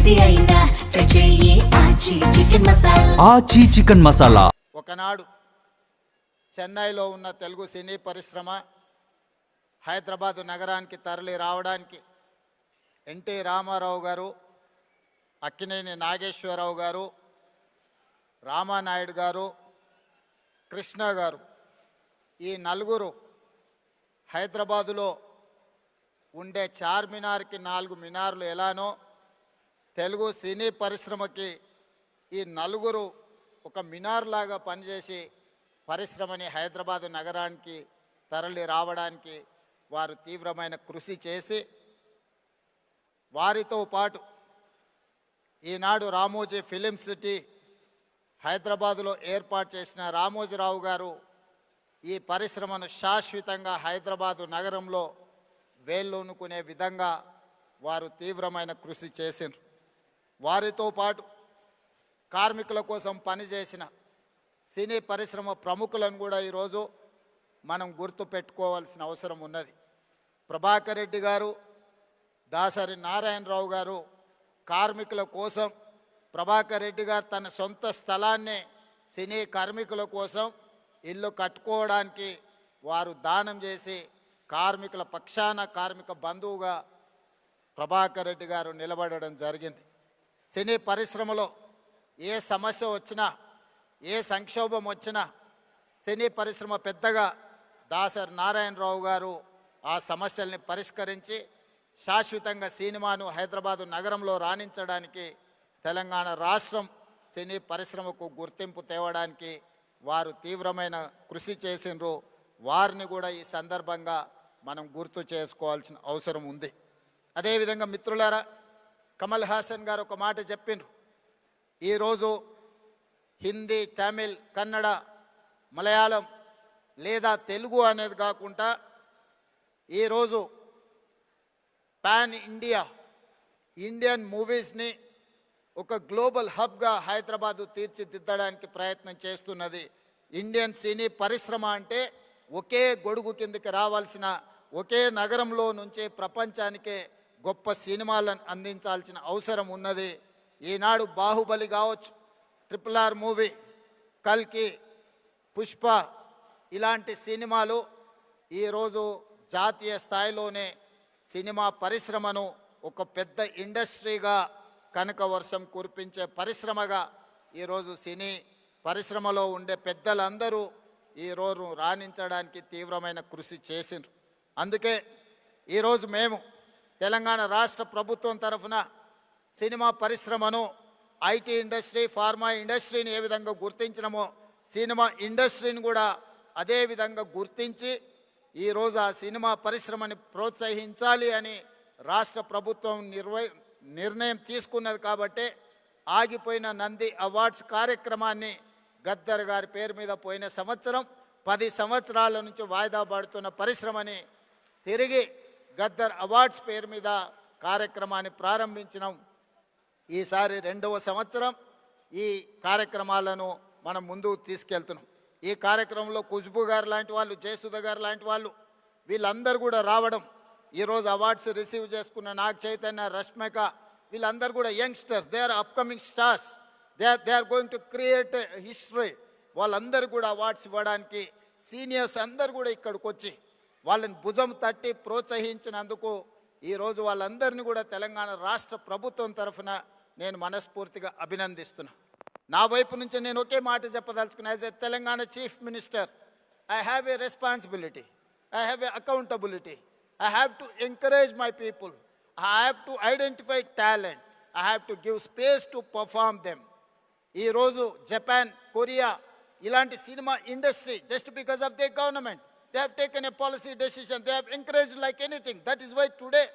ఏది అయినా ట్రై చెయ్యి ఆచి చికెన్ మసాలా. ఆచి చికెన్ మసాలా. ఒకనాడు చెన్నైలో ఉన్న తెలుగు సినీ పరిశ్రమ హైదరాబాదు నగరానికి తరలి రావడానికి ఎన్టీ రామారావు గారు, అక్కినేని నాగేశ్వరరావు గారు, రామానాయుడు గారు, కృష్ణ గారు, ఈ నలుగురు హైదరాబాదులో ఉండే చార్మినార్కి 4 మినార్లు ఎలానో తెలుగు సినీ పరిశ్రమకి ఈ నలుగురు ఒక మినార్ లాగా పనిచేసి పరిశ్రమని హైదరాబాదు నగరానికి తరలి రావడానికి వారు తీవ్రమైన కృషి చేసి, వారితో పాటు ఈనాడు రామోజీ ఫిలిం సిటీ హైదరాబాదులో ఏర్పాటు చేసిన రామోజీరావు గారు ఈ పరిశ్రమను శాశ్వతంగా హైదరాబాదు నగరంలో వేళ్ళూనుకునే విధంగా వారు తీవ్రమైన కృషి చేసిండ్రు. వారితో పాటు కార్మికుల కోసం పనిచేసిన సినీ పరిశ్రమ ప్రముఖులను కూడా ఈరోజు మనం గుర్తు పెట్టుకోవాల్సిన అవసరం ఉన్నది. ప్రభాకర్ రెడ్డి గారు, దాసరి నారాయణరావు గారు కార్మికుల కోసం, ప్రభాకర్ రెడ్డి గారు తన సొంత స్థలాన్ని సినీ కార్మికుల కోసం ఇల్లు కట్టుకోవడానికి వారు దానం చేసి కార్మికుల పక్షాన కార్మిక బంధువుగా ప్రభాకర్ రెడ్డి గారు నిలబడడం జరిగింది. సినీ పరిశ్రమలో ఏ సమస్య వచ్చినా, ఏ సంక్షోభం వచ్చినా సినీ పరిశ్రమ పెద్దగా దాసరి నారాయణరావు గారు ఆ సమస్యల్ని పరిష్కరించి శాశ్వతంగా సినిమాను హైదరాబాదు నగరంలో రాణించడానికి, తెలంగాణ రాష్ట్రం సినీ పరిశ్రమకు గుర్తింపు తేవడానికి వారు తీవ్రమైన కృషి చేసినారు. వారిని కూడా ఈ సందర్భంగా మనం గుర్తు చేసుకోవాల్సిన అవసరం ఉంది. అదేవిధంగా మిత్రులారా, కమల్ హాసన్ గారు ఒక మాట చెప్పిండ్రు. ఈరోజు హిందీ, తమిళ్, కన్నడ, మలయాళం లేదా తెలుగు అనేది కాకుండా ఈరోజు పాన్ ఇండియన్ మూవీస్ని ఒక గ్లోబల్ హబ్గా హైదరాబాదు తీర్చిదిద్దడానికి ప్రయత్నం చేస్తున్నది. ఇండియన్ సినీ పరిశ్రమ అంటే ఒకే గొడుగు కిందకి రావాల్సిన, ఒకే నగరంలో నుంచే ప్రపంచానికే గొప్ప సినిమాలను అందించాల్సిన అవసరం ఉన్నది. ఈనాడు బాహుబలి కావచ్చు, RRR మూవీ, కల్కి, పుష్ప ఇలాంటి సినిమాలు ఈరోజు జాతీయ స్థాయిలోనే సినిమా పరిశ్రమను ఒక పెద్ద ఇండస్ట్రీగా, కనక వర్షం కురిపించే పరిశ్రమగా ఈరోజు సినీ పరిశ్రమలో ఉండే పెద్దలందరూ ఈరోజు రాణించడానికి తీవ్రమైన కృషి చేసిండ్రు. అందుకే ఈరోజు మేము తెలంగాణ రాష్ట్ర ప్రభుత్వం తరఫున సినిమా పరిశ్రమను, ఐటీ ఇండస్ట్రీ, ఫార్మా ఇండస్ట్రీని ఏ విధంగా గుర్తించినమో సినిమా ఇండస్ట్రీని కూడా అదే విధంగా గుర్తించి ఈరోజు ఆ సినిమా పరిశ్రమని ప్రోత్సహించాలి అని రాష్ట్ర ప్రభుత్వం నిర్ణయం తీసుకున్నది. కాబట్టి ఆగిపోయిన నంది అవార్డ్స్ కార్యక్రమాన్ని గద్దర్ గారి పేరు మీద పోయిన సంవత్సరం 10 సంవత్సరాల నుంచి వాయిదా పడుతున్న పరిశ్రమని తిరిగి గద్దర్ అవార్డ్స్ పేరు మీద కార్యక్రమాన్ని ప్రారంభించినాం. ఈసారి 2వ సంవత్సరం ఈ కార్యక్రమాలను మనం ముందుకు తీసుకెళ్తున్నాం. ఈ కార్యక్రమంలో ఖుష్బూ గారు లాంటి వాళ్ళు, జయసుధ గారు లాంటి వాళ్ళు వీళ్ళందరూ కూడా రావడం, ఈరోజు అవార్డ్స్ రిసీవ్ చేసుకున్న నాగ చైతన్య, రష్మిక వీళ్ళందరూ కూడా youngsters, they are upcoming stars, they are going to create history. వాళ్ళందరూ కూడా అవార్డ్స్ ఇవ్వడానికి సీనియర్స్ అందరూ కూడా ఇక్కడికి వచ్చి వాళ్ళని భుజం తట్టి ప్రోత్సహించినందుకు ఈరోజు వాళ్ళందరినీ కూడా తెలంగాణ రాష్ట్ర ప్రభుత్వం తరఫున నేను మనస్ఫూర్తిగా అభినందిస్తున్నా. నా వైపు నుంచి నేను ఒకే మాట చెప్పదలుచుకున్నా. As a Telangana chief minister, I have a responsibility, I have a accountability. I have to encourage my people. I have to identify talent. I have to give space to perform them. ఈ రోజు Japan, Korea ఇలాంటి cinema industry just because of their government, they have taken a policy decision. They have encouraged like anything. That is why today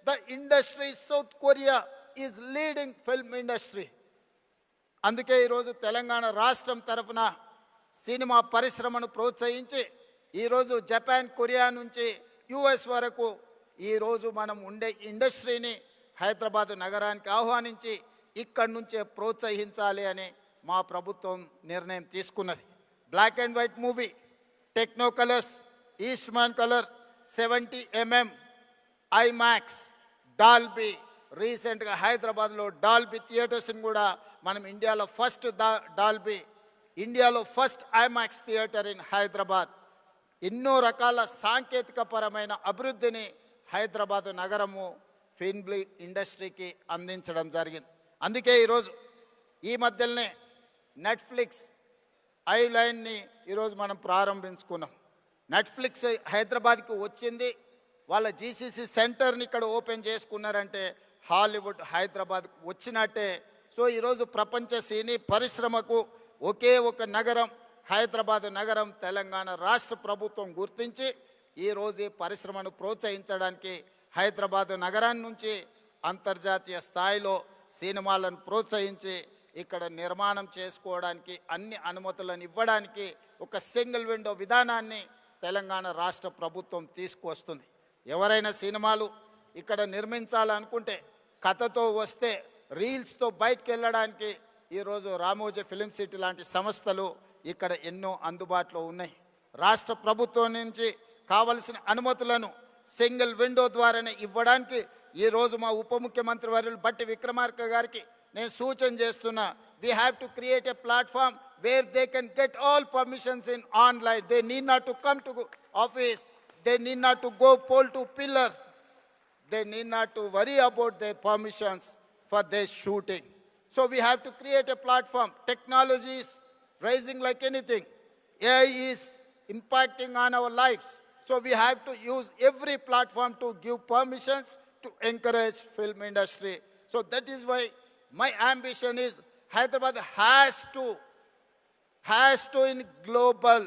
the industry, South Korea is leading film industry. అందుకే ఈరోజు తెలంగాణ రాష్ట్రం తరఫున cinema పరిశ్రమను ప్రోత్సహించి ఈరోజు Japan, Korea నుంచి US వరకు ఈరోజు మనం ఉండే ఇండస్ట్రీని హైదరాబాదు నగరానికి ఆహ్వానించి ఇక్కడి నుంచే ప్రోత్సహించాలి అని మా ప్రభుత్వం నిర్ణయం తీసుకున్నది. Black and white movie, techno colours, Eastman colour, 70mm, IMAX, Dolby రీసెంట్గా హైదరాబాద్లో డాల్బీ థియేటర్స్ని కూడా మనం ఇండియాలో first IMAX theatre in Hyderabad. ఎన్నో రకాల సాంకేతిక పరమైన అభివృద్ధిని హైదరాబాదు నగరము ఫిల్మ్ ఇండస్ట్రీకి అందించడం జరిగింది. అందుకే ఈరోజు ఈ మధ్యలోనే నెట్ఫ్లిక్స్ ఐలైన్ని ఈరోజు మనం ప్రారంభించుకున్నాం. నెట్ఫ్లిక్స్ హైదరాబాద్కి వచ్చింది, వాళ్ళ జీసీసీ సెంటర్ని ఇక్కడ ఓపెన్ చేసుకున్నారంటే హాలీవుడ్ హైదరాబాద్కు వచ్చినట్టే. సో ఈరోజు ప్రపంచ సినీ పరిశ్రమకు ఒకే ఒక నగరం హైదరాబాద్ నగరం తెలంగాణ రాష్ట్ర ప్రభుత్వం గుర్తించి ఈరోజు ఈ పరిశ్రమను ప్రోత్సహించడానికి హైదరాబాద్ నగరాన్ని నుంచి అంతర్జాతీయ స్థాయిలో సినిమాలను ప్రోత్సహించి ఇక్కడ నిర్మాణం చేసుకోవడానికి అన్ని అనుమతులను ఇవ్వడానికి ఒక సింగిల్ విండో విధానాన్ని తెలంగాణ రాష్ట్ర ప్రభుత్వం తీసుకువస్తుంది. ఎవరైనా సినిమాలు ఇక్కడ నిర్మించాలనుకుంటే కథతో వస్తే రీల్స్తో బయటకు వెళ్ళడానికి ఈరోజు రామోజీ ఫిలిం సిటీ లాంటి సంస్థలు ఇక్కడ ఎన్నో అందుబాటులో ఉన్నాయి. రాష్ట్ర ప్రభుత్వం నుంచి కావలసిన అనుమతులను సింగిల్ విండో ద్వారానే ఇవ్వడానికి ఈరోజు మా ఉప ముఖ్యమంత్రి వర్యులు బట్టి విక్రమార్క గారికి నేను సూచన చేస్తున్నా. We have to create a platform where they can get all permissions in online. They need not to come to office, they need not to go pole to pillar, they need not to worry about their permissions for their shooting. So we have to create a platform. Technology is rising like anything. AI is impacting on our lives. So we have to use every platform to give permissions to encourage film industry. So that is why my ambition is Hyderabad has to in global.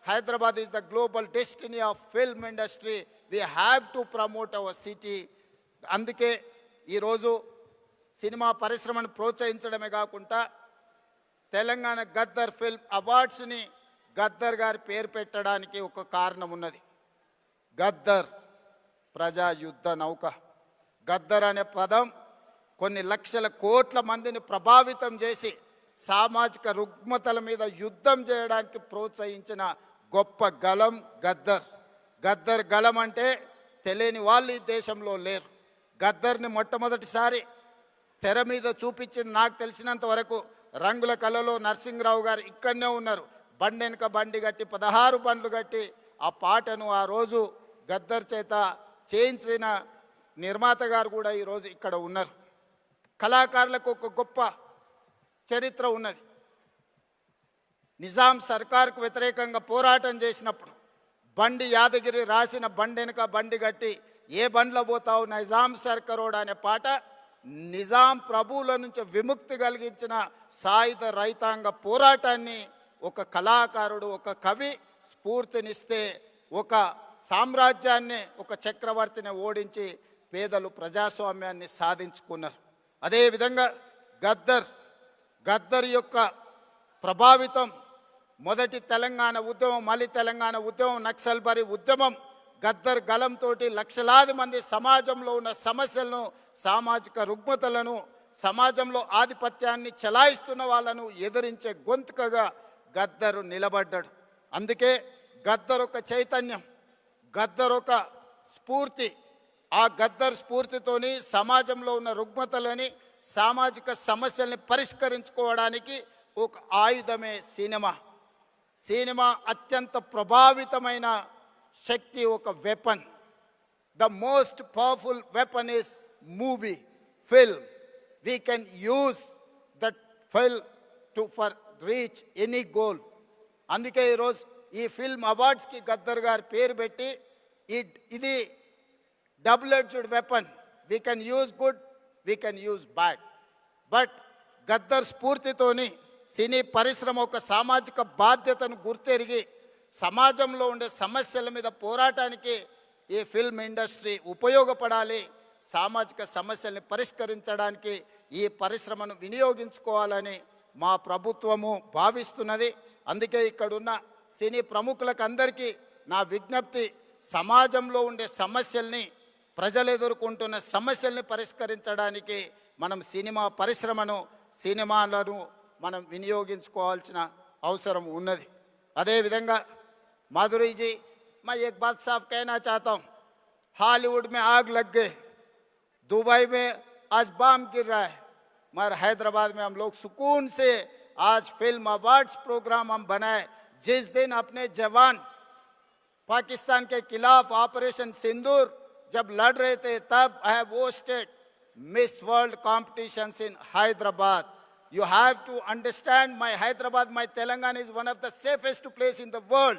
Hyderabad is the global destiny of film industry. We have to promote our city. అందుకే ఈరోజు cinema పరిశ్రమను ప్రోత్సహించడమే కాకుండా Telangana Gaddar film అవార్డ్స్ని Gaddar గారి పేరు పెట్టడానికి ఒక కారణం ఉన్నది. గద్దర్ ప్రజా యుద్ధ నౌక. గద్దర్ అనే పదం కొన్ని లక్షల కోట్ల మందిని ప్రభావితం చేసి సామాజిక రుగ్మతల మీద యుద్ధం చేయడానికి ప్రోత్సహించిన గొప్ప గలం గద్దర్. గద్దర్ గలం అంటే తెలియని వాళ్ళు ఈ దేశంలో లేరు. గద్దర్ని మొట్టమొదటిసారి తెర మీద చూపించింది నాకు తెలిసినంత వరకు రంగుల కళలో నరసింహరావు గారు ఇక్కడనే ఉన్నారు. బండి వెనుక బండి కట్టి 16 బండ్లు కట్టి ఆ పాటను ఆ రోజు గద్దర్ చేత చేయించిన నిర్మాత గారు కూడా ఈరోజు ఇక్కడ ఉన్నారు. కళాకారులకు ఒక గొప్ప చరిత్ర ఉన్నది. నిజాం సర్కార్కు వ్యతిరేకంగా పోరాటం చేసినప్పుడు బండి యాదగిరి రాసిన బండి వెనుక బండి కట్టి ఏ బండ్లో పోతావు నిజాం సర్కారోడ్ అనే పాట నిజాం ప్రభువుల నుంచి విముక్తి కలిగించిన సాయుధ రైతాంగ పోరాటాన్ని ఒక కళాకారుడు ఒక కవి స్ఫూర్తినిస్తే ఒక సామ్రాజ్యాన్ని ఒక చక్రవర్తిని ఓడించి పేదలు ప్రజాస్వామ్యాన్ని సాధించుకున్నారు. అదేవిధంగా గద్దర్ యొక్క ప్రభావితం మొదటి తెలంగాణ ఉద్యమం, మళ్ళీ తెలంగాణ ఉద్యమం, నక్సల్బరీ ఉద్యమం గద్దర్ గలంతో లక్షలాది మంది సమాజంలో ఉన్న సమస్యలను, సామాజిక రుగ్మతలను, సమాజంలో ఆధిపత్యాన్ని చెలాయిస్తున్న వాళ్ళను ఎదిరించే గొంతుకగా గద్దరు నిలబడ్డాడు. అందుకే గద్దర్ ఒక చైతన్యం, గద్దర్ ఒక స్ఫూర్తి. ఆ గద్దర్ స్ఫూర్తితోని సమాజంలో ఉన్న రుగ్మతలని, సామాజిక సమస్యల్ని పరిష్కరించుకోవడానికి ఒక ఆయుధమే సినిమా. సినిమా అత్యంత ప్రభావితమైన శక్తి, ఒక weapon. The most powerful weapon is movie, film. We can use that film to for reach any goal. అందుకే ఈరోజు ఈ ఫిల్మ్ అవార్డ్స్కి గద్దర్ గారి పేరు పెట్టి ఇది double edged weapon. We can use good, we can use bad. But Gaddar స్ఫూర్తితోని సినీ పరిశ్రమ ఒక సామాజిక బాధ్యతను గుర్తెరిగి సమాజంలో ఉండే సమస్యల మీద పోరాటానికి ఈ ఫిల్మ్ ఇండస్ట్రీ ఉపయోగపడాలి. సామాజిక సమస్యల్ని పరిష్కరించడానికి ఈ పరిశ్రమను వినియోగించుకోవాలని మా ప్రభుత్వము భావిస్తున్నది. అందుకే ఇక్కడున్న సినీ ప్రముఖులకు అందరికీ నా విజ్ఞప్తి, సమాజంలో ఉండే సమస్యల్ని, ప్రజలు ఎదుర్కొంటున్న సమస్యల్ని పరిష్కరించడానికి మనం సినిమా పరిశ్రమను, సినిమాలను మనం వినియోగించుకోవాల్సిన అవసరం ఉన్నది. అదేవిధంగా माधुरी जी, मैं एक बात साफ कहना चाहता हूँ, हॉलीवुड में आग लग गई, दुबई में आज बम गिर रहा है, मगर हैदराबाद में हम लोग सुकून से आज फिल्म अवार्ड्स प्रोग्राम हम बनाए। जिस दिन अपने जवान पाकिस्तान के खिलाफ ऑपरेशन सिंदूर जब लड़ रहे थे, तब I have hosted miss world competitions in Hyderabad. You have to understand, my Hyderabad, my Telangana is one of the safest place in the world.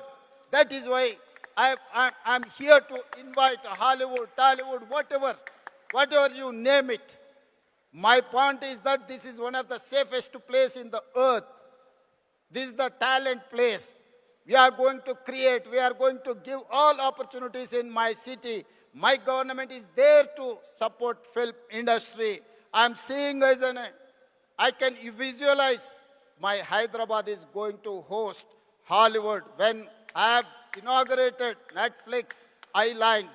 That is why I'm here to invite Hollywood, Tollywood, whatever you name it. My point is that this is one of the safest place in the earth. This is the talent place. We are going to create, we are going to give all opportunities in my city. My government is there to support film industry. I'm seeing as I can visualize my Hyderabad is going to host Hollywood. When I have inaugurated Netflix Island,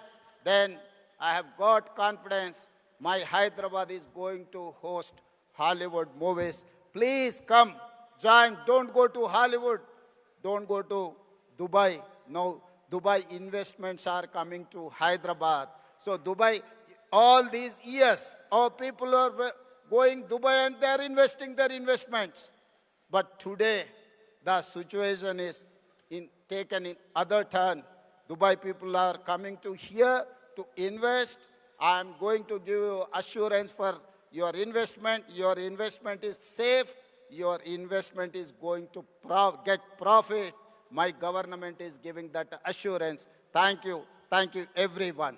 then I have got confidence my Hyderabad is going to host Hollywood movies. Please come, join. Don't go to Hollywood. Don't go to Dubai. No, Dubai investments are coming to Hyderabad. So Dubai, all these years, our people are going Dubai and they are investing their investments. But today, the situation is taken in other turn. Dubai people are coming to here to invest. I am going to give you assurance for your investment. Your investment is safe. Your investment is going to get profit. My government is giving that assurance. Thank you. Thank you, everyone.